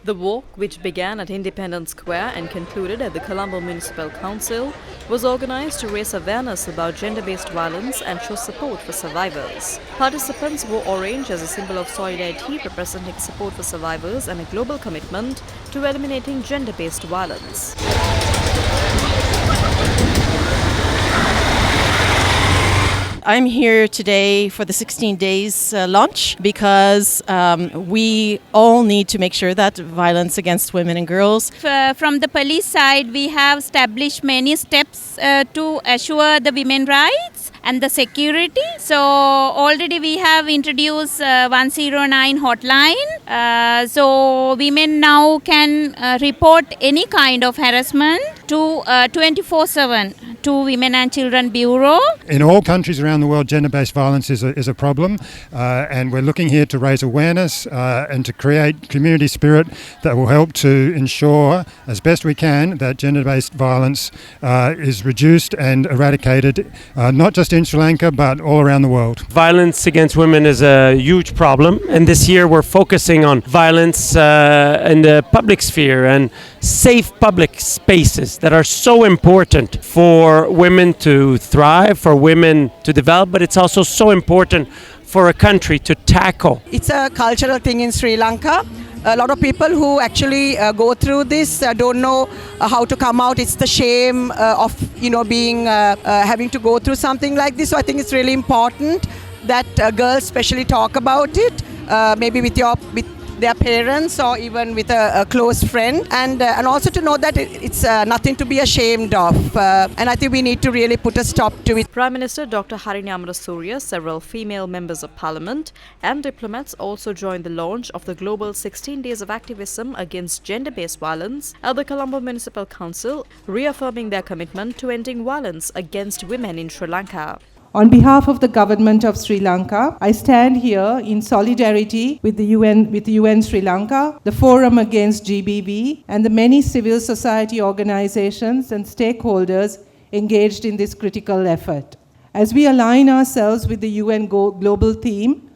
The walk, which began at Independence Square and concluded at the Colombo Municipal Council, was organized to raise awareness about gender-based violence and show support for survivors. Participants wore orange as a symbol of solidarity, representing support for survivors and a global commitment to eliminating gender-based violence. I'm here today for the 16 days launch because we all need to make sure that violence against women and girls. From the police side, we have established many steps to assure the women's rights and the security. So already we have introduced 109 hotline. So women now can report any kind of harassment to 24/7 to Women and Children Bureau. In all countries around the world, gender-based violence is a problem, and we're looking here to raise awareness and to create community spirit that will help to ensure, as best we can, that gender-based violence is reduced and eradicated, not just in Sri Lanka, but all around the world. Violence against women is a huge problem, and this year we're focusing on violence in the public sphere and safe public spaces that are so important for women to thrive, for women to develop, but it's also so important for a country to tackle. It's a cultural thing in Sri Lanka. A lot of people who actually go through this don't know how to come out. It's the shame of being having to go through something like this. So I think it's really important that girls especially talk about it, maybe with their parents or even with a close friend, and also to know that it's nothing to be ashamed of, and I think we need to really put a stop to it. Prime Minister Dr. Harini Amarasuriya, several female members of parliament and diplomats also joined the launch of the global 16 days of activism against gender-based violence at the Colombo Municipal Council, reaffirming their commitment to ending violence against women in Sri Lanka. On behalf of the government of Sri Lanka, I stand here in solidarity with the UN Sri Lanka, the Forum Against GBV, and the many civil society organizations and stakeholders engaged in this critical effort. As we align ourselves with the UN global theme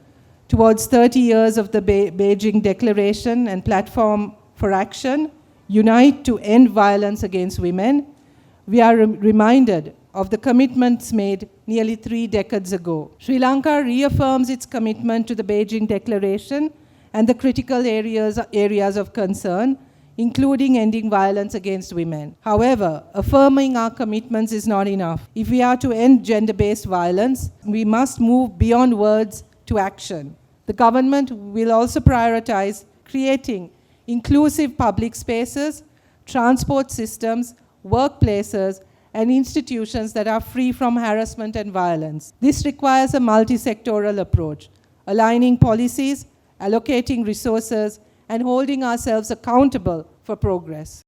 towards 30 years of the Beijing Declaration and Platform for Action, Unite to End Violence Against Women, we are reminded of the commitments made nearly 3 decades ago. Sri Lanka reaffirms its commitment to the Beijing Declaration and the critical areas of concern, including ending violence against women. However, affirming our commitments is not enough. If we are to end gender-based violence, we must move beyond words to action. The government will also prioritize creating inclusive public spaces, transport systems, workplaces, and institutions that are free from harassment and violence. This requires a multi-sectoral approach, aligning policies, allocating resources, and holding ourselves accountable for progress.